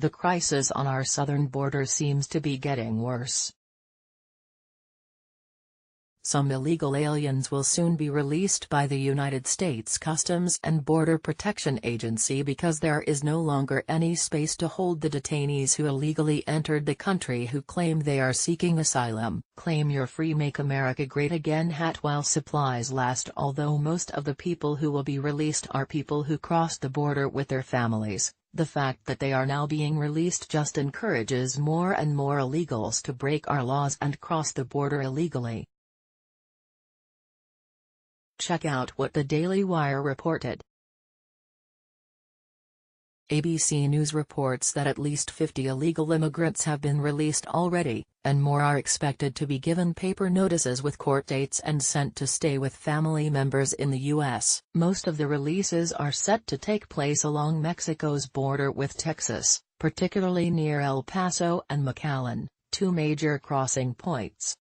The crisis on our southern border seems to be getting worse. Some illegal aliens will soon be released by the United States Customs and Border Protection Agency because there is no longer any space to hold the detainees who illegally entered the country who claim they are seeking asylum. Claim your free Make America Great Again hat while supplies last. Although most of the people who will be released are people who crossed the border with their families, the fact that they are now being released just encourages more and more illegals to break our laws and cross the border illegally. Check out what the Daily Wire reported. ABC News reports that at least 50 illegal immigrants have been released already, and more are expected to be given paper notices with court dates and sent to stay with family members in the U.S. Most of the releases are set to take place along Mexico's border with Texas, particularly near El Paso and McAllen, two major crossing points.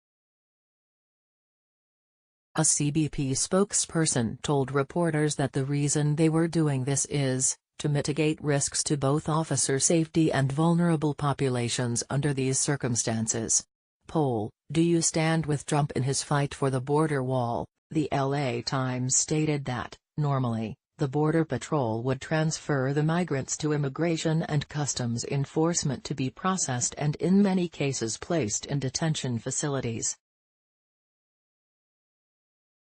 A CBP spokesperson told reporters that the reason they were doing this is to mitigate risks to both officer safety and vulnerable populations under these circumstances. Poll: Do you stand with Trump in his fight for the border wall? The LA Times stated that, normally, the Border Patrol would transfer the migrants to Immigration and Customs Enforcement to be processed and in many cases placed in detention facilities.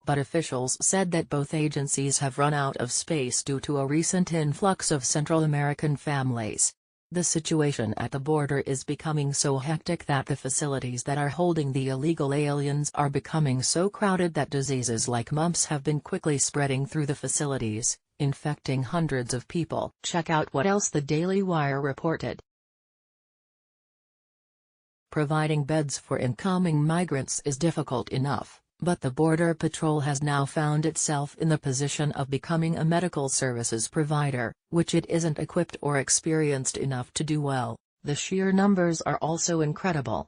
But officials said that both agencies have run out of space due to a recent influx of Central American families. The situation at the border is becoming so hectic that the facilities that are holding the illegal aliens are becoming so crowded that diseases like mumps have been quickly spreading through the facilities, infecting hundreds of people. Check out what else the Daily Wire reported. Providing beds for incoming migrants is difficult enough, but the Border Patrol has now found itself in the position of becoming a medical services provider, which it isn't equipped or experienced enough to do well. The sheer numbers are also incredible.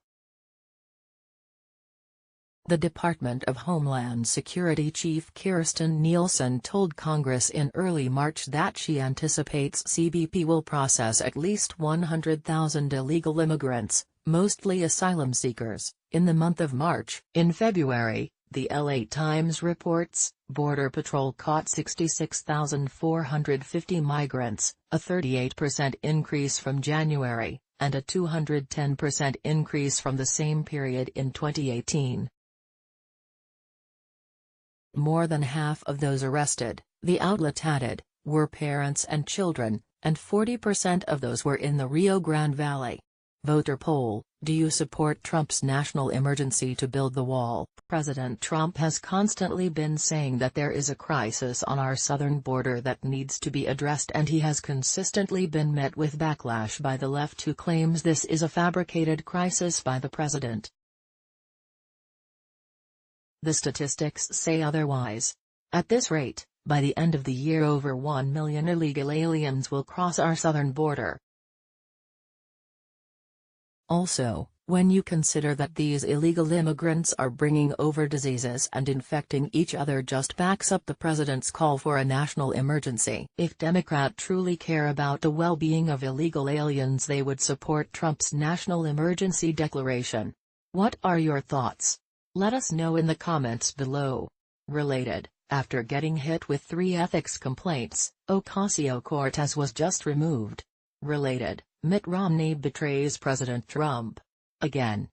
The Department of Homeland Security Chief Kirstjen Nielsen told Congress in early March that she anticipates CBP will process at least 100,000 illegal immigrants, mostly asylum seekers, in the month of March. In February, the LA Times reports, Border Patrol caught 66,450 migrants, a 38% increase from January, and a 210% increase from the same period in 2018. More than half of those arrested, the outlet added, were parents and children, and 40% of those were in the Rio Grande Valley. Voter poll: Do you support Trump's national emergency to build the wall? President Trump has constantly been saying that there is a crisis on our southern border that needs to be addressed, and he has consistently been met with backlash by the left, who claims this is a fabricated crisis by the president. The statistics say otherwise. At this rate, by the end of the year over 1 million illegal aliens will cross our southern border. Also, when you consider that these illegal immigrants are bringing over diseases and infecting each other, just backs up the president's call for a national emergency. If Democrats truly care about the well-being of illegal aliens, they would support Trump's national emergency declaration. What are your thoughts? Let us know in the comments below. Related: After getting hit with 3 ethics complaints, Ocasio-Cortez was just removed. Related: Mitt Romney betrays President Trump. Again,